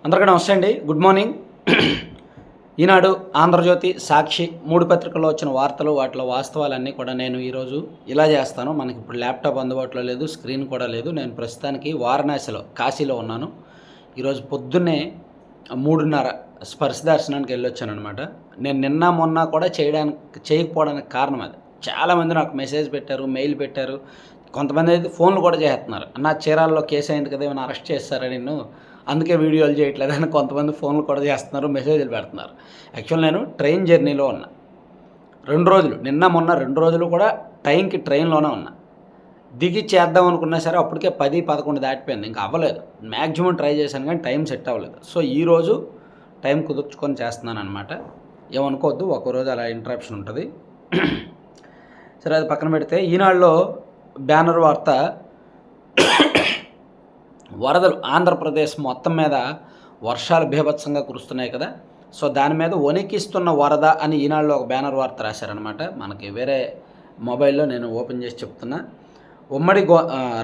అందరికీ నమస్తే అండి. Good morning. ఈనాడు, ఆంధ్రజ్యోతి, సాక్షి 3 పత్రికల్లో వచ్చిన వార్తలు, వాటిలో వాస్తవాలన్నీ కూడా నేను ఈరోజు ఇలా చేస్తాను. మనకి ఇప్పుడు ల్యాప్టాప్ అందుబాటులో లేదు, స్క్రీన్ కూడా లేదు. నేను ప్రస్తుతానికి వారణాసిలో, కాశీలో ఉన్నాను. ఈరోజు పొద్దున్నే 3:30 స్పర్శ దర్శనానికి వెళ్ళొచ్చానమాట. నేను నిన్న మొన్న కూడా చేయకపోవడానికి కారణం అది. చాలామంది నాకు మెసేజ్ పెట్టారు, మెయిల్ పెట్టారు. కొంతమంది అయితే ఫోన్లు కూడా చేస్తున్నారు. అన్న చీరాల్లో కేసు అయింది కదా, ఏమైనా అరెస్ట్ చేస్తారా నిన్ను, అందుకే వీడియోలు చేయట్లేదని కొంతమంది ఫోన్లు కూడా చేస్తున్నారు, మెసేజ్లు పెడుతున్నారు. యాక్చువల్ నేను ట్రైన్ జర్నీలో ఉన్నా 2 రోజులు, నిన్న మొన్న 2 రోజులు కూడా టైంకి ట్రైన్లోనే ఉన్నా. దిగి చేద్దాం అనుకున్నా సరే అప్పటికే 10-11 దాటిపోయింది. ఇంకా అవ్వలేదు. మ్యాక్సిమం ట్రై చేశాను కానీ టైం సెట్ అవ్వలేదు. సో ఈరోజు టైం కుదుర్చుకొని చేస్తున్నాను అనమాట. ఏమనుకోవద్దు, ఒక్కరోజు అలా ఇంటరప్షన్ ఉంటుంది. సరే, అది పక్కన పెడితే ఈనాడులో బ్యానర్ వార్త, వరదలు ఆంధ్రప్రదేశ్ మొత్తం మీద వర్షాలు బీభత్సంగా కురుస్తున్నాయి కదా. సో దాని మీద వణికిస్తున్న వరద అని ఈనాడులో ఒక బ్యానర్ వార్త రాశారనమాట. మనకి వేరే మొబైల్లో నేను ఓపెన్ చేసి చెప్తున్నా. ఉమ్మడి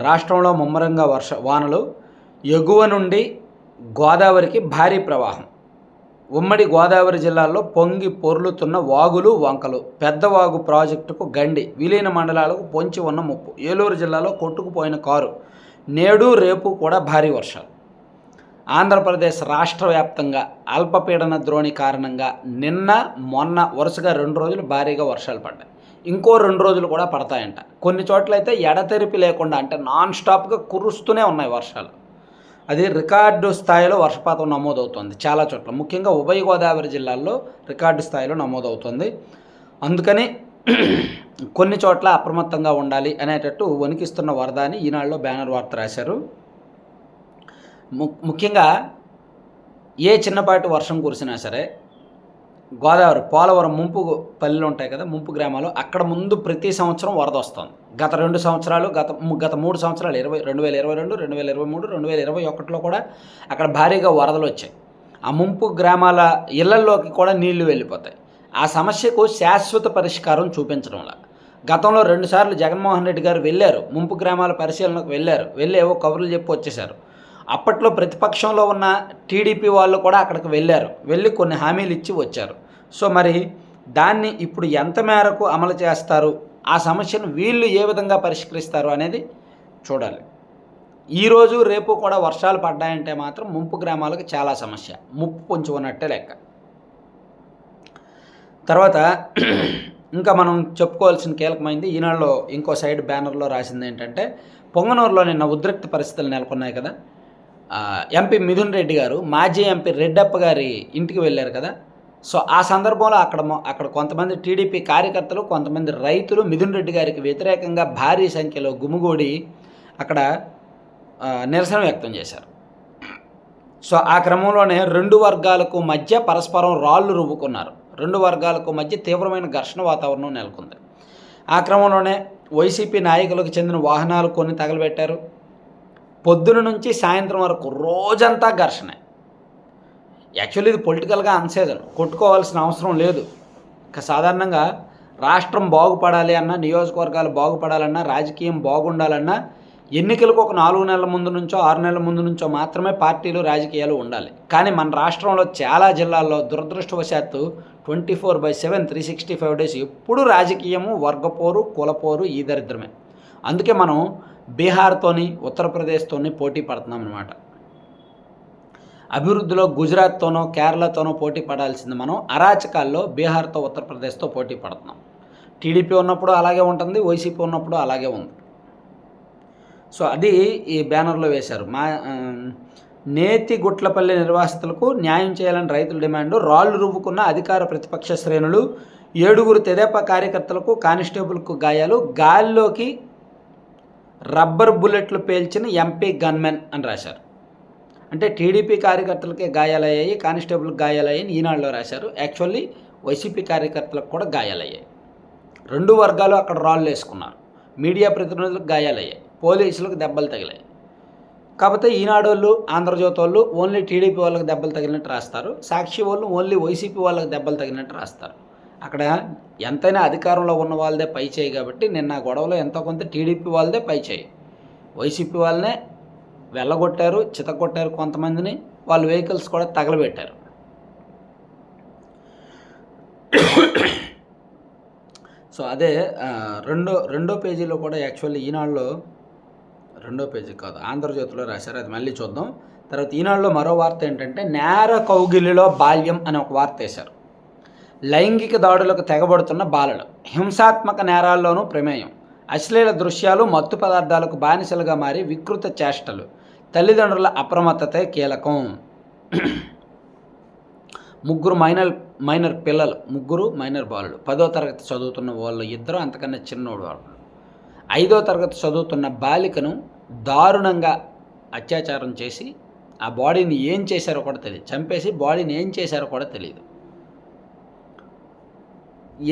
రాష్ట్రంలో ముమ్మరంగా వానలు, ఎగువ నుండి గోదావరికి భారీ ప్రవాహం. ఉమ్మడి గోదావరి జిల్లాల్లో పొంగి పొర్లుతున్న వాగులు, వంకలు. పెద్దవాగు ప్రాజెక్టుకు గండి, విలీన మండలాలకు పొంచి ఉన్న ముప్పు. ఏలూరు జిల్లాలో కొట్టుకుపోయిన కారు. నేడు రేపు కూడా భారీ వర్షాలు. ఆంధ్రప్రదేశ్ రాష్ట్ర వ్యాప్తంగా అల్పపీడన ద్రోణి కారణంగా నిన్న మొన్న వరుసగా 2 రోజులు భారీగా వర్షాలు పడ్డాయి. ఇంకో 2 రోజులు కూడా పడతాయంట. కొన్ని చోట్లయితే ఎడతెరిపి లేకుండా, అంటే నాన్ స్టాప్గా కురుస్తూనే ఉన్నాయి వర్షాలు. అది రికార్డు స్థాయిలో వర్షపాతం నమోదవుతుంది చాలా చోట్ల. ముఖ్యంగా ఉభయ గోదావరి జిల్లాల్లో రికార్డు స్థాయిలో నమోదవుతుంది. అందుకని కొన్ని చోట్ల అప్రమత్తంగా ఉండాలి అనేటట్టు వణికిస్తున్న వరద అని ఈనాడులో బ్యానర్ వార్త రాశారు. ముఖ్యంగా ఏ చిన్నపాటి వర్షం కురిసినా సరే గోదావరి, పోలవరం ముంపు పల్లెలు ఉంటాయి కదా, ముంపు గ్రామాలు, అక్కడ ముందు ప్రతి సంవత్సరం వరద వస్తుంది. గత 2 సంవత్సరాలు, గత 3 సంవత్సరాలు 2022, 2023, 2021లో కూడా అక్కడ భారీగా వరదలు వచ్చాయి. ఆ ముంపు గ్రామాల ఇళ్లల్లోకి కూడా నీళ్లు వెళ్ళిపోతాయి. ఆ సమస్యకు శాశ్వత పరిష్కారం చూపించడంలా గతంలో 2 సార్లు జగన్మోహన్ రెడ్డి గారు వెళ్ళారు, ముంపు గ్రామాల పరిశీలనకు వెళ్ళి ఏవో కబుర్లు చెప్పి వచ్చేశారు. అప్పట్లో ప్రతిపక్షంలో ఉన్న టీడీపీ వాళ్ళు కూడా అక్కడికి వెళ్ళి కొన్ని హామీలు ఇచ్చి వచ్చారు. సో మరి దాన్ని ఇప్పుడు ఎంత మేరకు అమలు చేస్తారు, ఆ సమస్యను వీళ్ళు ఏ విధంగా పరిష్కరిస్తారు అనేది చూడాలి. ఈరోజు రేపు కూడా వర్షాలు పడ్డాయంటే మాత్రం ముంపు గ్రామాలకు చాలా సమస్య, ముప్పు పొంచి ఉన్నట్టే లెక్క. తర్వాత ఇంకా మనం చెప్పుకోవాల్సిన కీలకమైంది, ఈనాడులో ఇంకో సైడ్ బ్యానర్లో రాసింది ఏంటంటే, పొంగనూరులో నిన్న ఉద్రిక్త పరిస్థితులు నెలకొన్నాయి కదా. ఎంపీ మిథున్ రెడ్డి గారు మాజీ ఎంపీ రెడ్డప్ప గారి ఇంటికి వెళ్ళారు కదా. సో ఆ సందర్భంలో అక్కడ కొంతమంది టీడీపీ కార్యకర్తలు, కొంతమంది రైతులు మిథున్ రెడ్డి గారికి వ్యతిరేకంగా భారీ సంఖ్యలో గుమిగూడి అక్కడ నిరసన వ్యక్తం చేశారు. సో ఆ క్రమంలోనే 2 వర్గాలకు మధ్య పరస్పరం రాళ్లు రువ్వుకున్నారు. 2 వర్గాలకు మధ్య తీవ్రమైన ఘర్షణ వాతావరణం నెలకొంది. ఆ క్రమంలోనే వైసీపీ నాయకులకు చెందిన వాహనాలు కొన్ని తగలబెట్టారు. పొద్దున నుంచి సాయంత్రం వరకు రోజంతా ఘర్షణే. యాక్చువల్లీ ఇది పొలిటికల్గా అన్సేజన్, కొట్టుకోవాల్సిన అవసరం లేదు. ఇక సాధారణంగా రాష్ట్రం బాగుపడాలి అన్నా, నియోజకవర్గాలు బాగుపడాలన్నా, రాజకీయం బాగుండాలన్నా ఎన్నికలకు ఒక 4 నెలల ముందు నుంచో 6 నెలల ముందు నుంచో మాత్రమే పార్టీలు, రాజకీయాలు ఉండాలి. కానీ మన రాష్ట్రంలో చాలా జిల్లాల్లో దురదృష్టవశాత్తు 24/7 365 డేస్ ఎప్పుడూ రాజకీయము, వర్గపోరు, కులపోరు, ఈ దరిద్రమే. అందుకే మనం బీహార్తోని, ఉత్తరప్రదేశ్తోని పోటీ పడుతున్నాం అన్నమాట. అభివృద్ధిలో గుజరాత్తోనో, కేరళతోనో పోటీ పడాల్సింది మనం అరాచకాల్లో బీహార్తో, ఉత్తరప్రదేశ్తో పోటీ పడుతున్నాం. టీడీపీ ఉన్నప్పుడు అలాగే ఉంటుంది, వైసీపీ ఉన్నప్పుడు అలాగే ఉంది. సో అది ఈ బ్యానర్లో వేశారు. నేతి గుట్లపల్లి నిర్వాసితులకు న్యాయం చేయాలని రైతుల డిమాండు. రాళ్లు రువ్వుకున్న అధికార ప్రతిపక్ష శ్రేణులు. 7 తెదేపా కార్యకర్తలకు, కానిస్టేబుల్కు గాయాలు. గాల్లోకి రబ్బర్ బుల్లెట్లు పేల్చిన ఎంపీ గన్మెన్ అని రాశారు. అంటే టీడీపీ కార్యకర్తలకే గాయాలయ్యాయి, కానిస్టేబుల్కి గాయాలయ్యాయి ఈనాడులో రాశారు. యాక్చువల్లీ వైసీపీ కార్యకర్తలకు కూడా గాయాలయ్యాయి. 2 వర్గాలు అక్కడ రాళ్ళు వేసుకున్నారు. మీడియా ప్రతినిధులకు గాయాలయ్యాయి, పోలీసులకు దెబ్బలు తగిలాయి. కాకపోతే ఈనాడు వాళ్ళు, ఆంధ్రజ్యోతి వాళ్ళు ఓన్లీ టీడీపీ వాళ్ళకి దెబ్బలు తగిలినట్టు రాస్తారు. సాక్షి వాళ్ళు ఓన్లీ వైసీపీ వాళ్ళకి దెబ్బలు తగిలినట్టు రాస్తారు. అక్కడ ఎంతైనా అధికారంలో ఉన్న వాళ్ళదే పై చేయి కాబట్టి నిన్న గొడవలో ఎంతో కొంత టీడీపీ వాళ్ళదే పై చేయి. వైసీపీ వాళ్ళనే వెళ్ళగొట్టారు, చితగొట్టారు కొంతమందిని. వాళ్ళ వెహికల్స్ కూడా తగలబెట్టారు. సో అదే రెండో పేజీలో కూడా యాక్చువల్లీ ఈనాడులో రెండో పేజీ కాదు, ఆంధ్రజ్యోతిలో రాశారు, అది మళ్ళీ చూద్దాం. తర్వాత ఈనాడులో మరో వార్త ఏంటంటే నేర కౌగిలిలో బాల్యం అనే ఒక వార్త వేశారు. లైంగిక దాడులకు తెగబడుతున్న బాలలు, హింసాత్మక నేరాల్లోనూ ప్రమేయం, అశ్లీల దృశ్యాలు, మత్తు పదార్థాలకు బానిసలుగా మారి వికృత చేష్టలు, తల్లిదండ్రుల అప్రమత్తతే కీలకం. ముగ్గురు మైనర్ పిల్లలు, ముగ్గురు మైనర్ బాలులు, 10వ తరగతి చదువుతున్న వాళ్ళు ఇద్దరు, అంతకన్నా చిన్నోడు వాళ్ళు. 5వ తరగతి చదువుతున్న బాలికను దారుణంగా అత్యాచారం చేసి ఆ బాడీని ఏం చేశారో కూడా తెలియదు, చంపేసి బాడీని ఏం చేశారో కూడా తెలియదు.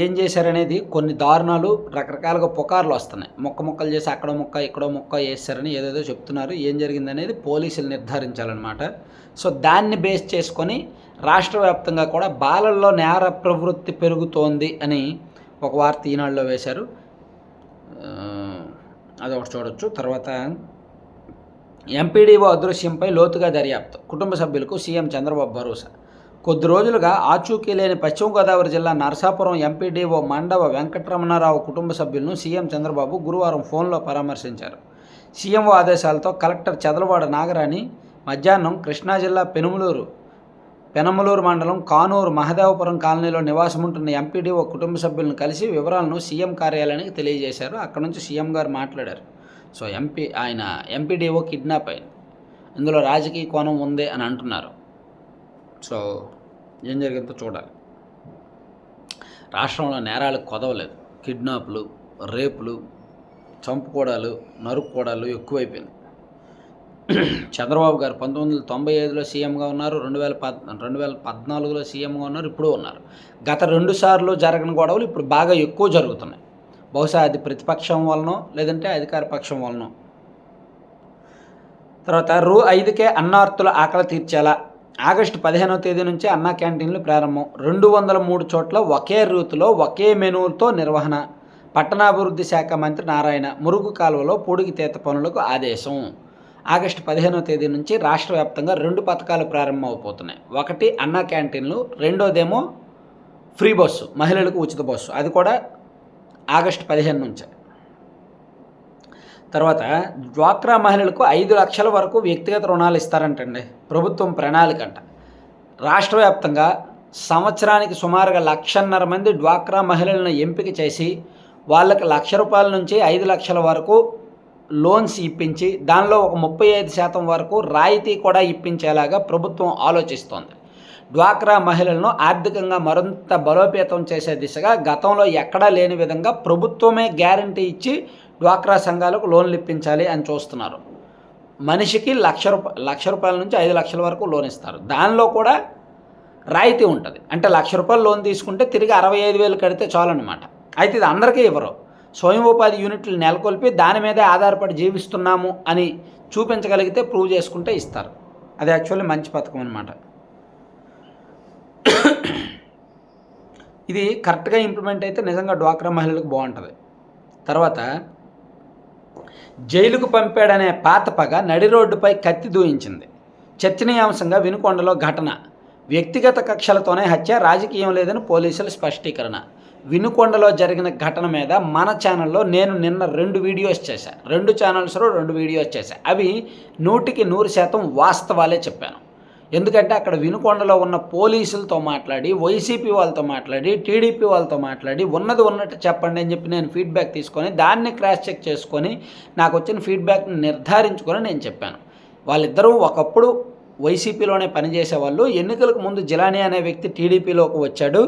ఏం చేశారనేది కొన్ని దారుణాలు రకరకాలుగా పుకార్లు వస్తున్నాయి. ముక్కలు చేసి అక్కడ ముక్క ఇక్కడో ముక్క వేస్తారని ఏదేదో చెప్తున్నారు. ఏం జరిగిందనేది పోలీసులు నిర్ధారించాలన్నమాట. సో దాన్ని బేస్ చేసుకొని రాష్ట్ర వ్యాప్తంగా కూడా బాలల్లో నేర ప్రవృత్తి పెరుగుతోంది అని ఒక వార్త ఈనాడులో వేశారు. అదొకటి చూడొచ్చు. తర్వాత ఎంపీడీఓ అదృశ్యంపై లోతుగా దర్యాప్తు, కుటుంబ సభ్యులకు సీఎం చంద్రబాబు భరోసా. కొద్ది రోజులుగా ఆచూకీ లేని పశ్చిమ గోదావరి జిల్లా నరసాపురం ఎంపీడీఓ మండవ వెంకటరమణారావు కుటుంబ సభ్యులను సీఎం చంద్రబాబు గురువారం ఫోన్లో పరామర్శించారు. సీఎంఓ ఆదేశాలతో కలెక్టర్ చదలవాడ నాగరాణి మధ్యాహ్నం కృష్ణా జిల్లా పెనమలూరు మండలం కానూరు మహదేవపురం కాలనీలో నివాసముంటున్న ఎంపీడీఓ కుటుంబ సభ్యులను కలిసి వివరాలను సీఎం కార్యాలయానికి తెలియజేశారు. అక్కడ నుంచి సీఎం గారు మాట్లాడారు. సో ఆయన ఎంపీడీఓ కిడ్నాప్ అయింది, ఇందులో రాజకీయ కోణం ఉంది అని అంటున్నారు. సో ఏం జరిగిందో చూడాలి. రాష్ట్రంలో నేరాలకు కొదవలేదు. కిడ్నాప్లు, రేపులు, చంపుకోవడాలు, నరుక్కోవడాలు ఎక్కువైపోయింది. చంద్రబాబు గారు 1995లో సీఎంగా ఉన్నారు, 2014లో సీఎంగా ఉన్నారు, ఇప్పుడు ఉన్నారు. గత 2 సార్లు జరగని గొడవలు ఇప్పుడు బాగా ఎక్కువ జరుగుతున్నాయి. బహుశా అది ప్రతిపక్షం వలనో లేదంటే అధికార పక్షం వలనో. తర్వాత రూ. 5కే అన్నార్తుల ఆకలి తీర్చేలా ఆగస్టు 15వ తేదీ నుంచి అన్నా క్యాంటీన్లు ప్రారంభం. 203 చోట్ల ఒకే రూతులో ఒకే మెనూలతో నిర్వహణ. పట్టణాభివృద్ధి శాఖ మంత్రి నారాయణ మురుగు కాలువలో పూడికి తీత పనులకు ఆదేశం. ఆగస్టు 15వ తేదీ నుంచి రాష్ట్ర వ్యాప్తంగా 2 పథకాలు ప్రారంభమవుతున్నాయి. ఒకటి అన్నా క్యాంటీన్లు, రెండోదేమో ఫ్రీ బస్సు, మహిళలకు ఉచిత బస్సు, అది కూడా ఆగస్టు 15 నుంచే. తర్వాత డ్వాక్రా మహిళలకు 5 లక్షల వరకు వ్యక్తిగత రుణాలు ఇస్తారంటండి ప్రభుత్వం ప్రణాళికంట. రాష్ట్ర వ్యాప్తంగా సంవత్సరానికి సుమారుగా 1,50,000 మంది డ్వాక్రా మహిళలను ఎంపిక చేసి వాళ్ళకి ₹1,00,000 నుంచి 5 లక్షల వరకు లోన్స్ ఇప్పించి దానిలో ఒక 35% వరకు రాయితీ కూడా ఇప్పించేలాగా ప్రభుత్వం ఆలోచిస్తోంది. డ్వాక్రా మహిళలను ఆర్థికంగా మరింత బలోపేతం చేసే దిశగా గతంలో ఎక్కడా లేని విధంగా ప్రభుత్వమే గ్యారంటీ ఇచ్చి డ్వాక్రా సంఘాలకు లోన్లు ఇప్పించాలి అని చూస్తున్నారు. మనిషికి ₹1,00,000 నుంచి 5 లక్షల వరకు లోన్ ఇస్తారు. దానిలో కూడా రాయితీ ఉంటుంది. అంటే ₹1,00,000 లోన్ తీసుకుంటే తిరిగి 65,000 కడితే చాలన్నమాట. అయితే ఇది అందరికీ ఇవ్వరు. స్వయం ఉపాధి యూనిట్లు నెలకొల్పి దాని మీదే ఆధారపడి జీవిస్తున్నాము అని చూపించగలిగితే ప్రూవ్ చేసుకుంటే ఇస్తారు. అది యాక్చువల్లీ మంచి పథకం అనమాట. ఇది కరెక్ట్గా ఇంప్లిమెంట్ అయితే నిజంగా డ్వాక్రా మహిళలకు బాగుంటుంది. తర్వాత జైలుకు పంపాడనే పాత పగ నడి రోడ్డుపై కత్తి దూయించింది. చర్చనీయాంశంగా వినుకొండలో ఘటన. వ్యక్తిగత కక్షలతోనే హత్య, రాజకీయం లేదని పోలీసుల స్పష్టీకరణ. వినుకొండలో జరిగిన ఘటన మీద మన ఛానల్లో నేను నిన్న 2 వీడియోస్ చేశాను. 2 ఛానల్స్లో 2 వీడియోస్ చేశాను. అవి 100% వాస్తవాలే చెప్పాను. ఎందుకంటే అక్కడ వినుకొండలో ఉన్న పోలీసులతో మాట్లాడి, వైసీపీ వాళ్ళతో మాట్లాడి, టీడీపీ వాళ్ళతో మాట్లాడి ఉన్నది ఉన్నట్టు చెప్పండి అని చెప్పి నేను ఫీడ్బ్యాక్ తీసుకొని దాన్ని క్రాస్ చెక్ చేసుకొని నాకు వచ్చిన ఫీడ్బ్యాక్ని నిర్ధారించుకొని నేను చెప్పాను. వాళ్ళిద్దరూ ఒకప్పుడు వైసీపీలోనే పనిచేసేవాళ్ళు. ఎన్నికలకు ముందు జిలానీ అనే వ్యక్తి టీడీపీలోకి వచ్చాడు.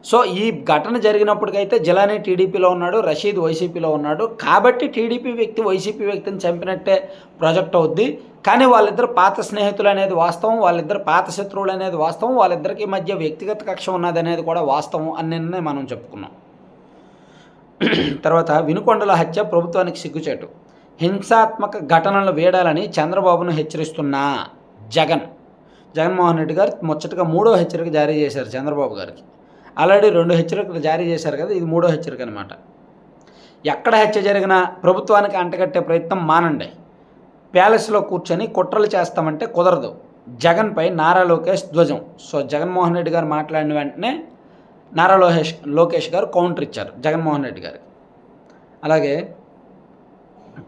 సో ఈ ఘటన జరిగినప్పటికైతే జిలానీ టీడీపీలో ఉన్నాడు, రషీద్ వైసీపీలో ఉన్నాడు. కాబట్టి టీడీపీ వ్యక్తి వైసీపీ వ్యక్తిని చంపినట్టే ప్రొజెక్ట్ అవుద్ది. కానీ వాళ్ళిద్దరు పాత స్నేహితులు అనేది వాస్తవం, వాళ్ళిద్దరు పాత శత్రువులు అనేది వాస్తవం, వాళ్ళిద్దరికి మధ్య వ్యక్తిగత కక్ష ఉన్నది అనేది కూడా వాస్తవం అని మనం చెప్పుకున్నాం. తర్వాత వినుకొండల హత్య ప్రభుత్వానికి సిగ్గుచేటు. హింసాత్మక ఘటనలు వేడాలని చంద్రబాబును హెచ్చరిస్తున్నా జగన్మోహన్ రెడ్డి గారు ముచ్చటగా 3వ హెచ్చరిక జారీ చేశారు చంద్రబాబు గారికి. ఆల్రెడీ 2 హెచ్చరికలు జారీ చేశారు కదా, ఇది 3వ హెచ్చరిక అనమాట. ఎక్కడ హత్య జరిగినా ప్రభుత్వానికి అంటగట్టే ప్రయత్నం మానండి. ప్యాలెస్లో కూర్చొని కుట్రలు చేస్తామంటే కుదరదు. జగన్పై నారా లోకేష్ ధ్వజం. సో జగన్మోహన్ రెడ్డి గారు మాట్లాడిన వెంటనే నారా లోకేష్ గారు కౌంటర్ ఇచ్చారు జగన్మోహన్ రెడ్డి గారికి. అలాగే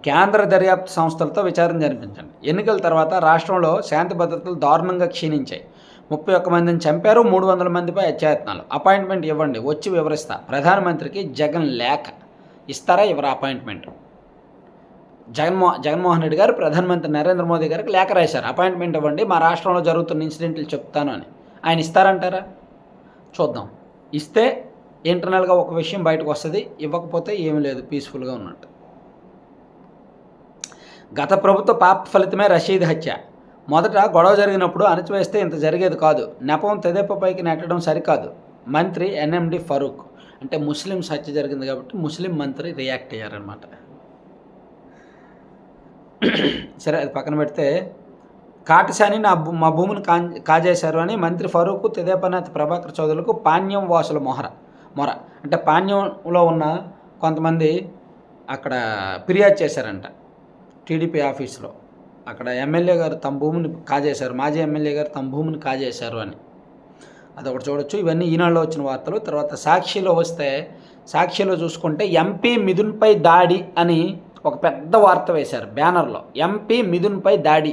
కేంద్ర దర్యాప్తు సంస్థలతో విచారణ జరిపించండి. ఎన్నికల తర్వాత రాష్ట్రంలో శాంతి భద్రతలు దారుణంగా క్షీణించాయి. 31 మందిని చంపారు, 300 మందిపై అత్యాయత్నాలు. అపాయింట్మెంట్ ఇవ్వండి, వచ్చి వివరిస్తా. ప్రధానమంత్రికి జగన్ లేఖ. ఇస్తారా ఇవ్వరా అపాయింట్మెంట్? జగన్మోహన్ రెడ్డి గారు ప్రధానమంత్రి నరేంద్ర మోదీ గారికి లేఖ రాశారు, అపాయింట్మెంట్ ఇవ్వండి, మా రాష్ట్రంలో జరుగుతున్న ఇన్సిడెంట్లు చెప్తాను అని. ఆయన ఇస్తారంటారా? చూద్దాం. ఇస్తే ఇంటర్నల్గా ఒక విషయం బయటకు వస్తుంది, ఇవ్వకపోతే ఏమీ లేదు, పీస్ఫుల్గా ఉన్నట్టు. గత ప్రభుత్వ పాప ఫలితమే రషీద్ హత్య. మొదట గొడవ జరిగినప్పుడు అణచివేస్తే ఇంత జరిగేది కాదు. నెపం తెదేపపైకి నెట్టడం సరికాదు. మంత్రి ఎన్ఎండి ఫరూక్. అంటే ముస్లిమ్స్ హత్య జరిగింది కాబట్టి ముస్లిం మంత్రి రియాక్ట్ అయ్యారనమాట. సరే, అది పక్కన పెడితే కాటసాని మా భూమిని కాజేశారు అని మంత్రి ఫరూక్ తెదేపా ప్రభాకర్ చౌదరులకు పాణ్యం వాసుల మొర. అంటే పాణ్యంలో ఉన్న కొంతమంది అక్కడ ఫిర్యాదు చేశారంట టీడీపీ ఆఫీస్లో. అక్కడ ఎమ్మెల్యే గారు తమ భూమిని కాజేశారు, మాజీ ఎమ్మెల్యే గారు తమ భూమిని కాజేశారు అని. అదొకటి చూడొచ్చు. ఇవన్నీ ఈనాడులో వచ్చిన వార్తలు. తర్వాత సాక్షిలో వస్తే, సాక్షిలో చూసుకుంటే ఎంపీ మిథున్పై దాడి అని ఒక పెద్ద వార్త వేశారు బ్యానర్లో. ఎంపీ మిథున్పై దాడి.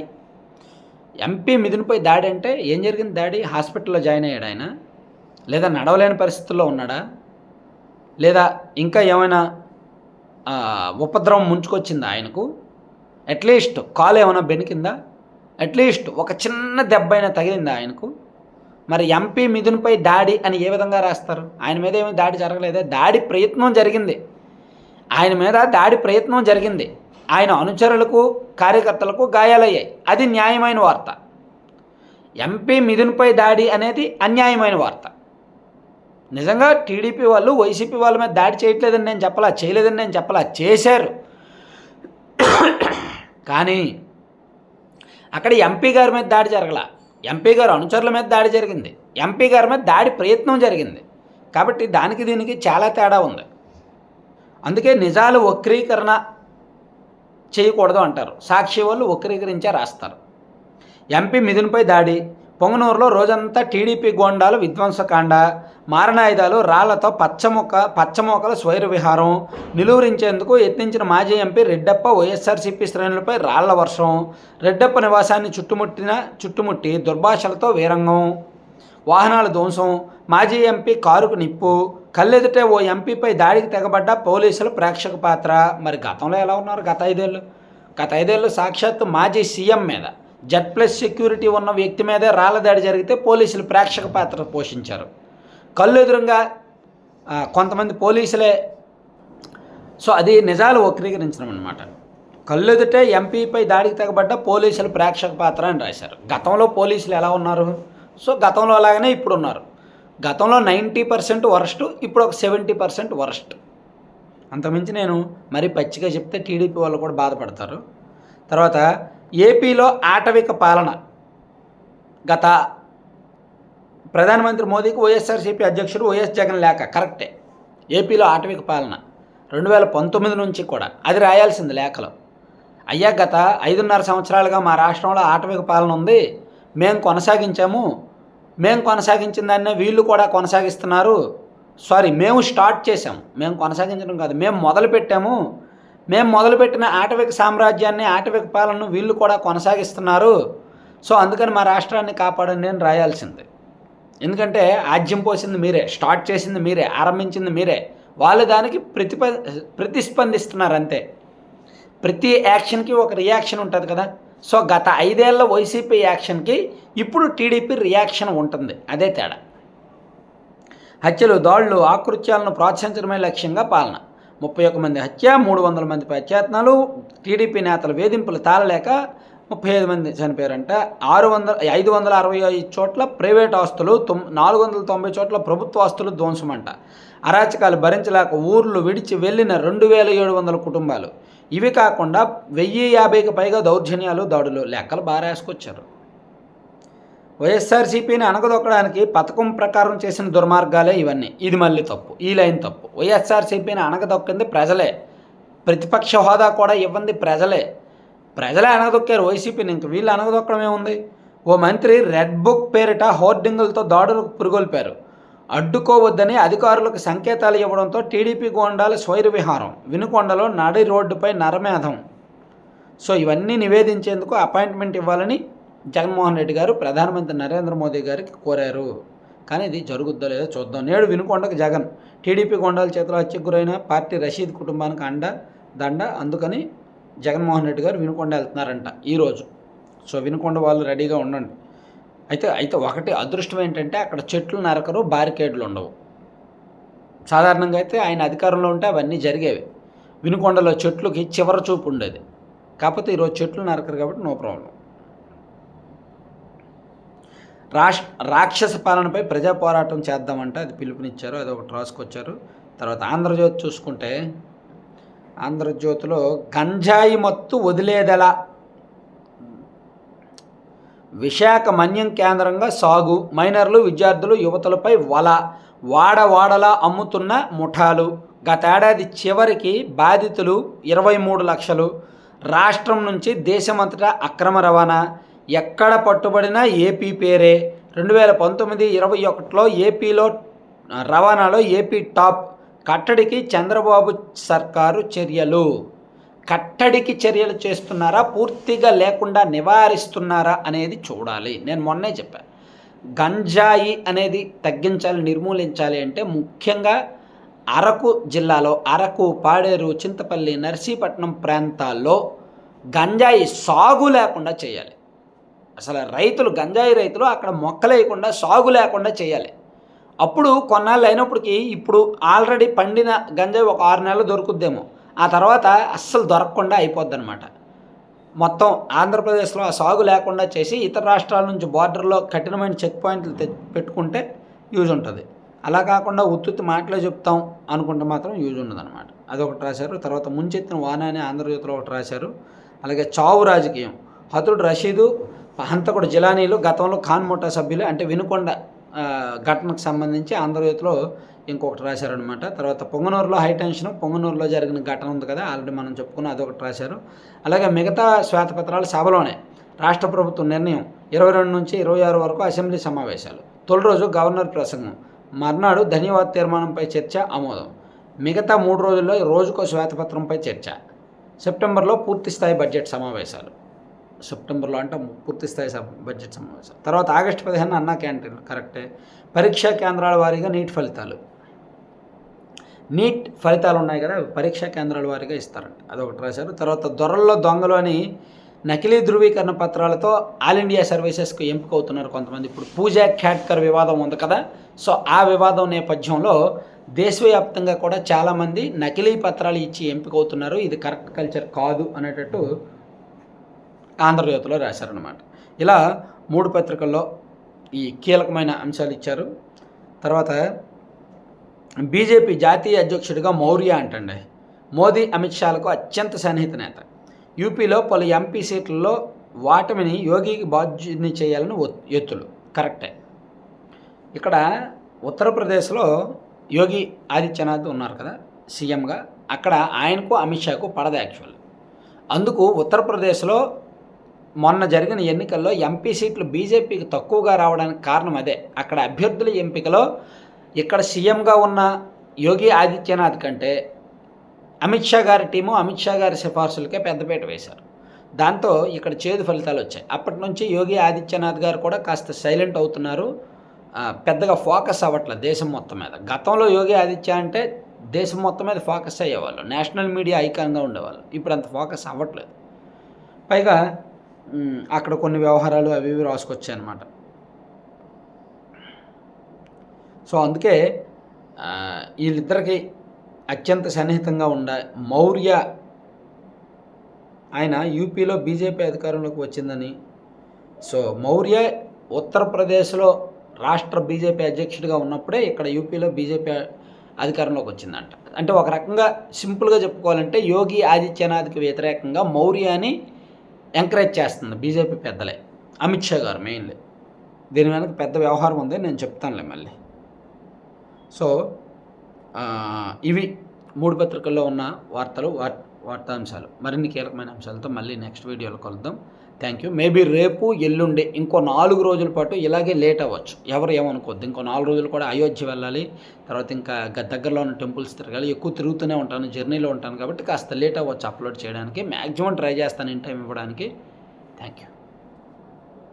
ఎంపీ మిథున్పై దాడి అంటే ఏం జరిగింది? దాడి హాస్పిటల్లో జాయిన్ అయ్యాడు ఆయన, లేదా నడవలేని పరిస్థితుల్లో ఉన్నాడా, లేదా ఇంకా ఏమైనా ఉపద్రవం ముంచుకొచ్చిందా ఆయనకు? అట్లీస్ట్ కాలు ఏమైనా బెనికిందా? అట్లీస్ట్ ఒక చిన్న దెబ్బ అయినా తగిలిందా ఆయనకు? మరి ఎంపీ మిథున్పై దాడి అని ఏ విధంగా రాస్తారు? ఆయన మీద ఏమీ దాడి జరగలేదే, దాడి ప్రయత్నం జరిగింది. ఆయన మీద దాడి ప్రయత్నం జరిగింది. ఆయన అనుచరులకు, కార్యకర్తలకు గాయాలయ్యాయి. అది న్యాయమైన వార్త. ఎంపీ మిథున్పై దాడి అనేది అన్యాయమైన వార్త. నిజంగా టీడీపీ వాళ్ళు వైసీపీ వాళ్ళ మీద దాడి చేయట్లేదని నేను చెప్పలా, చేయలేదని నేను చెప్పలా, చేశారు. కానీ అక్కడ ఎంపీ గారి మీద దాడి జరగల, ఎంపీ గారు అనుచరుల మీద దాడి జరిగింది, ఎంపీ గారి మీద దాడి ప్రయత్నం జరిగింది. కాబట్టి దానికి దీనికి చాలా తేడా ఉంది. అందుకే నిజాలు వక్రీకరణ చేయకూడదు అంటారు. సాక్షి వాళ్ళు వక్రీకరించే రాస్తారు. ఎంపీ మిథున్పై దాడి. పొంగనూరులో రోజంతా టీడీపీ గోండాలు విధ్వంసకాండ. మారణాయుధాలు, రాళ్లతో పచ్చమోకల స్వైర విహారం. నిలువరించేందుకు యత్నించిన మాజీ ఎంపీ రెడ్డప్ప వైఎస్ఆర్సీపీ శ్రేణులపై రాళ్ల వర్షం. రెడ్డప్ప నివాసాన్ని చుట్టుముట్టి దుర్భాషలతో వీరంగం. వాహనాల ధ్వంసం. మాజీ ఎంపీ కారుకు నిప్పు. కళ్ళెదుటే ఓ ఎంపీపై దాడికి తెగబడ్డ పోలీసుల ప్రేక్షక పాత్ర. మరి గతంలో ఎలా ఉన్నారు? గత ఐదేళ్ళు సాక్షాత్తు మాజీ సీఎం మీద, Z+ సెక్యూరిటీ ఉన్న వ్యక్తి మీదే రాళ్ల దాడి జరిగితే పోలీసులు ప్రేక్షక పాత్ర పోషించారు. కళ్ళు ఎదురుగా కొంతమంది పోలీసులే. సో అది నిజాలు వక్రీకరించడం అనమాట. కళ్ళెదుటే ఎంపీపై దాడికి తెగబడ్డ పోలీసులు ప్రేక్షక పాత్ర అని రాశారు. గతంలో పోలీసులు ఎలా ఉన్నారు? సో గతంలో అలాగనే ఇప్పుడు ఉన్నారు. గతంలో 90% వరస్ట్, ఇప్పుడు ఒక 70% వరస్ట్. అంతకుమించి నేను మరీ పచ్చిగా చెప్తే టీడీపీ వాళ్ళు కూడా బాధపడతారు. తర్వాత ఏపీలో ఆటవిక పాలన. గత ప్రధానమంత్రి మోదీకి వైఎస్ఆర్సీపీ అధ్యక్షుడు వైఎస్ జగన్ లేఖ. కరెక్టే, ఏపీలో ఆటవిక పాలన 2019 నుంచి కూడా అది రాయాల్సింది లేఖలో. అయ్యా, గత 5.5 సంవత్సరాలుగా మా రాష్ట్రంలో ఆటవిక పాలన ఉంది, మేము కొనసాగించాము, మేము కొనసాగించిన దాన్నే వీళ్ళు కూడా కొనసాగిస్తున్నారు. మేము స్టార్ట్ చేసాము, మేము కొనసాగించడం కాదు, మేము మొదలుపెట్టాము, మేము మొదలుపెట్టిన ఆటవిక సామ్రాజ్యాన్ని, ఆటవిక పాలనను వీళ్ళు కూడా కొనసాగిస్తున్నారు. సో అందుకని మా రాష్ట్రాన్ని కాపాడండి అని రాయాల్సింది. ఎందుకంటే ఆజ్యం పోసింది మీరే, స్టార్ట్ చేసింది మీరే, ఆరంభించింది మీరే. వాళ్ళు దానికి ప్రతిస్పందిస్తున్నారు అంతే. ప్రతి యాక్షన్కి ఒక రియాక్షన్ ఉంటుంది కదా. సో గత 5 ఏళ్ల వైసీపీ యాక్షన్కి ఇప్పుడు టీడీపీ రియాక్షన్ ఉంటుంది, అదే తేడా. హత్యలు, దాడులు, ఆకృత్యాలను ప్రోత్సహించడమే లక్ష్యంగా పాలన. 31 మంది హత్య, 300 మందిపై అత్యాయత్నాలు. టీడీపీ నేతల వేధింపులు తాళలేక 35 మంది చనిపోయారంట. 565 చోట్ల ప్రైవేట్ ఆస్తులు, 490 చోట్ల ప్రభుత్వ ఆస్తులు ధ్వంసమంట. అరాచకాలు భరించలేక ఊర్లు విడిచి వెళ్ళిన 2700 కుటుంబాలు. ఇవి కాకుండా 1050కి పైగా దౌర్జన్యాలు, దాడులు. లెక్కలు బాగా రాసుకొచ్చారు. వైఎస్ఆర్సీపీని అణగదొక్కడానికి పథకం ప్రకారం చేసిన దుర్మార్గాలే ఇవన్నీ. ఇది మళ్ళీ తప్పు, ఈ లైన్ తప్పు. వైఎస్ఆర్సీపీని అణగదొక్కింది ప్రజలే, ప్రతిపక్ష హోదా కూడా ఇవ్వంది ప్రజలే. ప్రజలే అణగదొక్కారు వైసీపీని, ఇంక వీళ్ళు అణగదొక్కడం ఏముంది? ఓ మంత్రి రెడ్ బుక్ పేరిట హోర్డింగులతో దాడులకు పురుగొల్పారు. అడ్డుకోవద్దని అధికారులకు సంకేతాలు ఇవ్వడంతో టీడీపీ గోండాల స్వైర విహారం. వినుకొండలో నడి రోడ్డుపై నరమేధం. సో ఇవన్నీ నివేదించేందుకు అపాయింట్మెంట్ ఇవ్వాలని జగన్మోహన్ రెడ్డి గారు ప్రధానమంత్రి నరేంద్ర మోదీ గారికి కోరారు. కానీ ఇది జరుగుద్దో లేదో చూద్దాం. నేడు వినుకొండకు జగన్. టీడీపీ గోండాల చేతిలో హత్యకు గురైన పార్టీ రషీద్ కుటుంబానికి దండ. అందుకని జగన్మోహన్ రెడ్డి గారు వినుకొండ వెళ్తున్నారంట ఈరోజు. సో వినుకొండ వాళ్ళు రెడీగా ఉండండి. అయితే ఒకటి అదృష్టం ఏంటంటే అక్కడ చెట్లు నరకరు, బారికేడ్లు ఉండవు. సాధారణంగా అయితే ఆయన అధికారంలో ఉంటే అవన్నీ జరిగేవి. వినుకొండలో చెట్లుకి చివరి చూపు ఉండేది. కాకపోతే ఈరోజు చెట్లు నరకరు కాబట్టి నో ప్రాబ్లం. రాక్షస పాలనపై ప్రజా పోరాటం చేద్దామంటే అది పిలుపునిచ్చారు. అది ఒకటి రాసుకొచ్చారు. తర్వాత ఆంధ్రజ్యోతి చూసుకుంటే ఆంధ్రజ్యోతిలో గంజాయి మత్తు వదిలేదెలా, విశాఖ మన్యం కేంద్రంగా సాగు, మైనర్లు విద్యార్థులు యువతులపై వల, వాడవాడలా అమ్ముతున్న ముఠాలు, గతేడాది చివరికి బాధితులు 23 లక్షలు, రాష్ట్రం నుంచి దేశమంతటా అక్రమ రవాణా, ఎక్కడ పట్టుబడినా ఏపీ పేరే, 2019-21లో ఏపీలో రవాణాలో ఏపీ టాప్, కట్టడికి చంద్రబాబు సర్కారు చర్యలు. కట్టడికి చర్యలు చేస్తున్నారా, పూర్తిగా లేకుండా నివారిస్తున్నారా అనేది చూడాలి. నేను మొన్నే చెప్పాను, గంజాయి అనేది తగ్గించాలి, నిర్మూలించాలి అంటే ముఖ్యంగా అరకు జిల్లాలో అరకు, పాడేరు, చింతపల్లి, నర్సీపట్నం ప్రాంతాల్లో గంజాయి సాగు లేకుండా చేయాలి. అసలు గంజాయి రైతులు అక్కడ మొక్కలేయకుండా సాగు లేకుండా చేయాలి. అప్పుడు కొన్నాళ్ళు అయినప్పటికీ ఇప్పుడు ఆల్రెడీ పండిన గంజాయి ఒక 6 నెలలు దొరుకుద్దేమో, ఆ తర్వాత అస్సలు దొరకకుండా అయిపోద్ది అనమాట. మొత్తం ఆంధ్రప్రదేశ్లో ఆ సాగు లేకుండా చేసి ఇతర రాష్ట్రాల నుంచి బార్డర్లో కఠినమైన చెక్ పాయింట్లు పెట్టుకుంటే యూజ్ ఉంటుంది. అలా కాకుండా ఉత్తుత్తి మాటలే చెప్తాం అనుకుంటే మాత్రం యూజ్ ఉండదన్నమాట. అదొకటి రాశారు. తర్వాత ముంచెత్తిన వాన అని ఆంధ్రజ్యోతిలో ఒకటి రాశారు. అలాగే చావు రాజకీయం, హతుడు రషీదు, హంతకుడు జిలానీలు గతంలో ఖాన్ ముఠా సభ్యులు అంటే వినుకొండ ఘటనకు సంబంధించి ఆంధ్రజ్యోతిలో ఇంకొకటి రాశారనమాట. తర్వాత పొంగనూరులో హైటెన్షన్, పొంగనూరులో జరిగిన ఘటన ఉంది కదా ఆల్రెడీ మనం చెప్పుకున్న, అదొకటి రాశారు. అలాగే మిగతా శ్వేతపత్రాలు సభలోనే రాష్ట్ర ప్రభుత్వం నిర్ణయం 22 నుంచి 26 వరకు అసెంబ్లీ సమావేశాలు. తొలి రోజు గవర్నర్ ప్రసంగం, మర్నాడు ధన్యవాద తీర్మానంపై చర్చ ఆమోదం. మిగతా 3 రోజుల్లో రోజుకో శ్వేతపత్రంపై చర్చ. సెప్టెంబర్లో పూర్తిస్థాయి బడ్జెట్ సమావేశాలు. సెప్టెంబర్లో అంటే పూర్తిస్థాయి బడ్జెట్ సమావేశాలు. తర్వాత ఆగస్టు 15 అన్నా క్యాంటీన్లు కరెక్టే. పరీక్షా కేంద్రాల వారీగా నీట్ ఫలితాలు ఉన్నాయి కదా, పరీక్షా కేంద్రాల వారీగా ఇస్తారంట, అదొకటి రాశారు. తర్వాత దొరల్లో దొంగలు అని నకిలీ ధృవీకరణ పత్రాలతో ఆల్ ఇండియా సర్వీసెస్కు ఎంపిక అవుతున్నారు కొంతమంది. ఇప్పుడు పూజా ఖాట్కర్ వివాదం ఉంది కదా, సో ఆ వివాదం నేపథ్యంలో దేశవ్యాప్తంగా కూడా చాలామంది నకిలీ పత్రాలు ఇచ్చి ఎంపిక అవుతున్నారు. ఇది కరెక్ట్ కల్చర్ కాదు అనేటట్టు ఆంధ్రజ్యోతిలో రాశారనమాట. ఇలా 3 పత్రికల్లో ఈ కీలకమైన అంశాలు ఇచ్చారు. తర్వాత బీజేపీ జాతీయ అధ్యక్షుడిగా మౌర్య అంటండి. మోదీ, అమిత్ షాలకు అత్యంత సన్నిహిత నేత. యూపీలో పలు ఎంపీ సీట్లలో వాటమిని యోగికి బాధ్యుని చేయాలని ఎత్తులు కరెక్టే. ఇక్కడ ఉత్తరప్రదేశ్లో యోగి ఆదిత్యనాథ్ ఉన్నారు కదా సీఎంగా, అక్కడ ఆయనకు అమిత్ షాకు పడదు యాక్చువల్. అందుకు ఉత్తరప్రదేశ్లో మొన్న జరిగిన ఎన్నికల్లో ఎంపీ సీట్లు బీజేపీకి తక్కువగా రావడానికి కారణం అదే. అక్కడ అభ్యర్థుల ఎంపికలో ఇక్కడ సీఎంగా ఉన్న యోగి ఆదిత్యనాథ్ కంటే అమిత్ షా గారి టీము, అమిత్ షా గారి సిఫార్సులకే పెద్దపీట వేశారు. దాంతో ఇక్కడ చేదు ఫలితాలు వచ్చాయి. అప్పటి నుంచి యోగి ఆదిత్యనాథ్ గారు కూడా కాస్త సైలెంట్ అవుతున్నారు, పెద్దగా ఫోకస్ అవ్వట్లేదు దేశం మొత్తం మీద. గతంలో యోగి ఆదిత్య అంటే దేశం మొత్తం మీద ఫోకస్ అయ్యేవాళ్ళు, నేషనల్ మీడియా ఐకాన్గా ఉండేవాళ్ళు. ఇప్పుడు అంత ఫోకస్ అవ్వట్లేదు. పైగా అక్కడ కొన్ని వ్యవహారాలు అవి ఇవి రాసుకొచ్చాయి అన్నమాట. సో అందుకే వీళ్ళిద్దరికి అత్యంత సన్నిహితంగా మౌర్య ఆయన యూపీలో బీజేపీ అధికారంలోకి వచ్చిందని, సో మౌర్య ఉత్తరప్రదేశ్లో రాష్ట్ర బీజేపీ అధ్యక్షుడిగా ఉన్నప్పుడే ఇక్కడ యూపీలో బీజేపీ అధికారంలోకి వచ్చిందంట. అంటే ఒక రకంగా సింపుల్గా చెప్పుకోవాలంటే యోగి ఆదిత్యనాథ్కి వ్యతిరేకంగా మౌర్యాని ఎంకరేజ్ చేస్తుంది బీజేపీ పెద్దలే, అమిత్ షా గారు మెయిన్లీ. దీని వెనక పెద్ద వ్యవహారం ఉంది, నేను చెప్తానులే మళ్ళీ. సో ఇవి 3 పత్రికల్లో ఉన్న వార్తాంశాలు. మరిన్ని కీలకమైన అంశాలతో మళ్ళీ నెక్స్ట్ వీడియోలో కలుద్దాం. Thank you. మేబీ రేపు, ఎల్లుండి ఇంకో 4 రోజుల పాటు ఇలాగే లేట్ అవ్వచ్చు. ఎవరు ఏమనుకోవద్దు. ఇంకో 4 రోజులు కూడా అయోధ్య వెళ్ళాలి. తర్వాత ఇంకా దగ్గరలో ఉన్న టెంపుల్స్ తిరగాలి. ఎక్కువ తిరుగుతూనే ఉంటాను. జర్నీలో ఉంటాను కాబట్టి కాస్త లేట్ అవ్వచ్చు అప్లోడ్ చేయడానికి. మ్యాక్సిమం ట్రై చేస్తాను ఇన్ టైం ఇవ్వడానికి. Thank you.